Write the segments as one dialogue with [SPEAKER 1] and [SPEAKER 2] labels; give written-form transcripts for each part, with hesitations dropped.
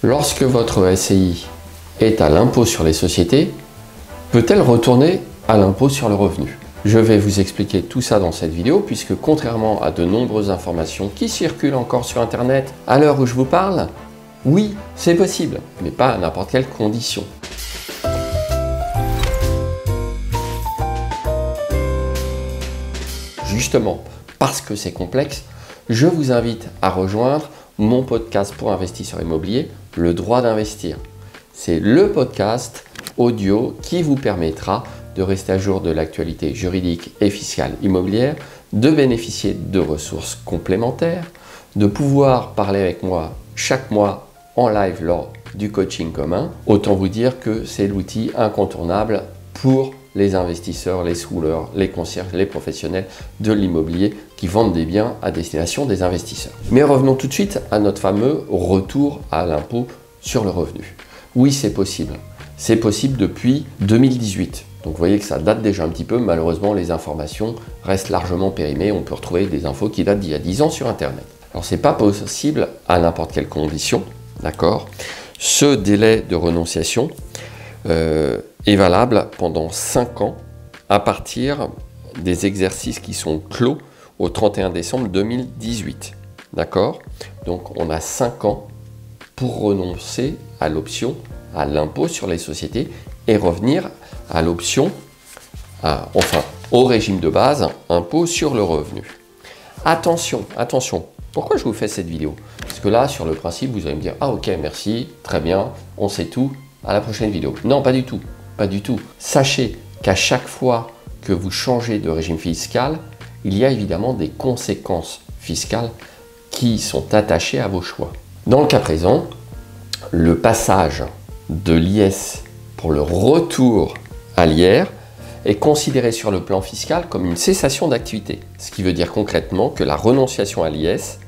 [SPEAKER 1] Lorsque votre SCI est à l'impôt sur les sociétés, peut-elle retourner à l'impôt sur le revenu? Je vais vous expliquer tout ça dans cette vidéo puisque contrairement à de nombreuses informations qui circulent encore sur Internet à l'heure où je vous parle, oui, c'est possible, mais pas à n'importe quelle condition. Justement, parce que c'est complexe, je vous invite à rejoindre mon podcast pour investisseurs immobiliers, Le droit d'investir. C'est le podcast audio qui vous permettra de rester à jour de l'actualité juridique et fiscale immobilière, de bénéficier de ressources complémentaires, de pouvoir parler avec moi chaque mois en live lors du coaching commun. Autant vous dire que c'est l'outil incontournable pour les investisseurs, les scrollers, les concierges, les professionnels de l'immobilier qui vendent des biens à destination des investisseurs. Mais revenons tout de suite à notre fameux retour à l'impôt sur le revenu. Oui, c'est possible. C'est possible depuis 2018. Donc vous voyez que ça date déjà un petit peu. Malheureusement, les informations restent largement périmées. On peut retrouver des infos qui datent d'il y a 10 ans sur Internet. Alors, ce n'est pas possible à n'importe quelle condition, d'accord? Ce délai de renonciation est valable pendant 5 ans à partir des exercices qui sont clos au 31 décembre 2018. D'accord? Donc on a 5 ans pour renoncer à l'option à l'impôt sur les sociétés et revenir à l'option, au régime de base, impôt sur le revenu. Attention, attention, pourquoi je vous fais cette vidéo? Parce que là, sur le principe, vous allez me dire « Ah ok, merci, très bien, on sait tout, à la prochaine vidéo ». Non, pas du tout. Pas du tout. Sachez qu'à chaque fois que vous changez de régime fiscal, il y a évidemment des conséquences fiscales qui sont attachées à vos choix. Dans le cas présent, le passage de l'IS pour le retour à l'IR est considéré sur le plan fiscal comme une cessation d'activité. Ce qui veut dire concrètement que la renonciation à l'IS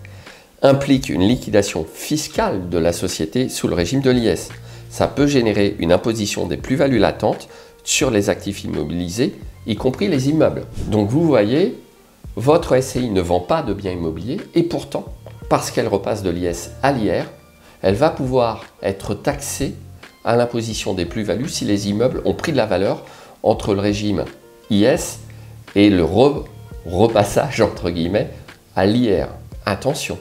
[SPEAKER 1] implique une liquidation fiscale de la société sous le régime de l'IS. Ça peut générer une imposition des plus-values latentes sur les actifs immobilisés, y compris les immeubles. Donc vous voyez, votre SCI ne vend pas de biens immobiliers et pourtant, parce qu'elle repasse de l'IS à l'IR, elle va pouvoir être taxée à l'imposition des plus-values si les immeubles ont pris de la valeur entre le régime IS et le repassage entre guillemets à l'IR. Attention,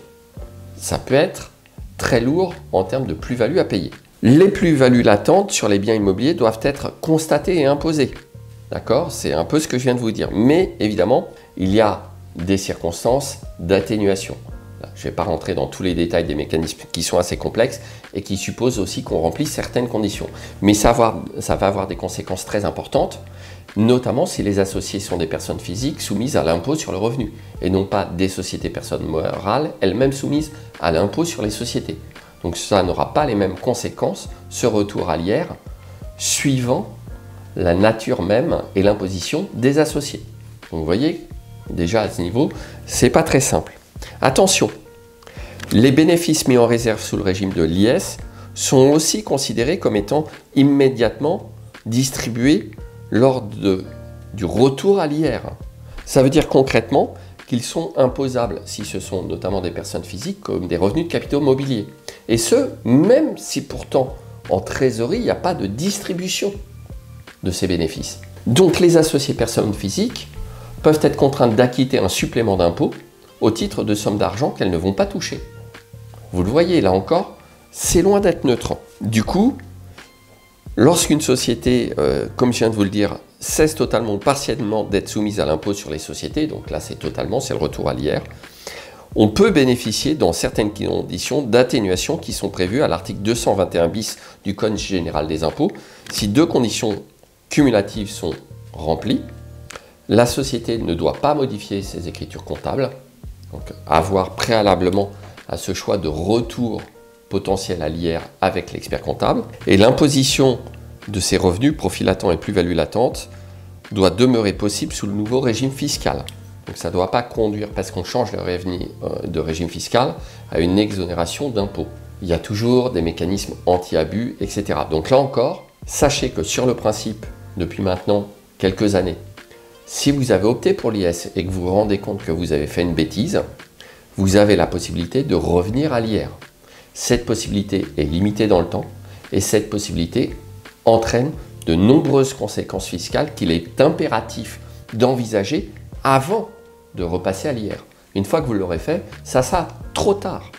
[SPEAKER 1] ça peut être très lourd en termes de plus-value à payer. Les plus-values latentes sur les biens immobiliers doivent être constatées et imposées. D'accord? C'est un peu ce que je viens de vous dire. Mais évidemment, il y a des circonstances d'atténuation. Je ne vais pas rentrer dans tous les détails des mécanismes qui sont assez complexes et qui supposent aussi qu'on remplisse certaines conditions. Mais ça va avoir des conséquences très importantes, notamment si les associés sont des personnes physiques soumises à l'impôt sur le revenu et non pas des sociétés personnes morales elles-mêmes soumises à l'impôt sur les sociétés. Donc ça n'aura pas les mêmes conséquences, ce retour à l'IR, suivant la nature même et l'imposition des associés. Donc vous voyez, déjà à ce niveau, c'est pas très simple. Attention, les bénéfices mis en réserve sous le régime de l'IS sont aussi considérés comme étant immédiatement distribués lors du retour à l'IR. Ça veut dire concrètement qu'ils sont imposables si ce sont notamment des personnes physiques comme des revenus de capitaux mobiliers. Et ce, même si pourtant en trésorerie, il n'y a pas de distribution de ces bénéfices. Donc les associés personnes physiques peuvent être contraintes d'acquitter un supplément d'impôt au titre de sommes d'argent qu'elles ne vont pas toucher. Vous le voyez, là encore, c'est loin d'être neutre. Du coup, lorsqu'une société, comme je viens de vous le dire, cesse totalement ou partiellement d'être soumise à l'impôt sur les sociétés, donc là c'est le retour à l'IR, on peut bénéficier dans certaines conditions d'atténuation qui sont prévues à l'article 221 bis du Code général des impôts. Si 2 conditions cumulatives sont remplies, la société ne doit pas modifier ses écritures comptables, donc avoir préalablement à ce choix de retour potentiel à l'IR avec l'expert comptable, et l'imposition de ces revenus, profits latents et plus-values latentes, doit demeurer possible sous le nouveau régime fiscal. Donc ça ne doit pas conduire, parce qu'on change de régime fiscal, à une exonération d'impôt. Il y a toujours des mécanismes anti-abus, etc. Donc là encore, sachez que sur le principe, depuis maintenant quelques années, si vous avez opté pour l'IS et que vous vous rendez compte que vous avez fait une bêtise, vous avez la possibilité de revenir à l'IR. Cette possibilité est limitée dans le temps et cette possibilité entraîne de nombreuses conséquences fiscales qu'il est impératif d'envisager avant de repasser à l'IR. Une fois que vous l'aurez fait, ça sera trop tard.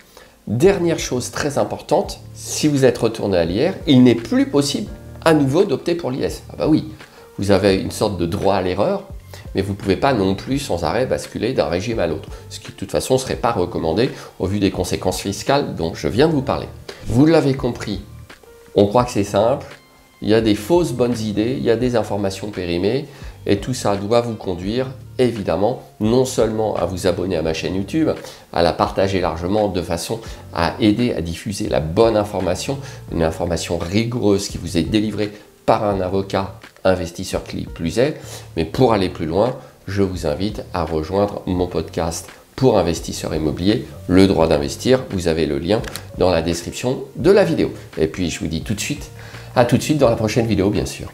[SPEAKER 1] Dernière chose très importante, si vous êtes retourné à l'IR, il n'est plus possible à nouveau d'opter pour l'IS. Ah bah oui, vous avez une sorte de droit à l'erreur, mais vous ne pouvez pas non plus sans arrêt basculer d'un régime à l'autre, ce qui de toute façon ne serait pas recommandé au vu des conséquences fiscales dont je viens de vous parler. Vous l'avez compris, on croit que c'est simple, il y a des fausses bonnes idées, il y a des informations périmées, et tout ça doit vous conduire, évidemment, non seulement à vous abonner à ma chaîne YouTube, à la partager largement de façon à aider à diffuser la bonne information, une information rigoureuse qui vous est délivrée par un avocat investisseur qui plus est, mais pour aller plus loin, je vous invite à rejoindre mon podcast pour investisseurs immobiliers, le droit d'investir. Vous avez le lien dans la description de la vidéo. Et puis je vous dis tout de suite, à tout de suite dans la prochaine vidéo bien sûr.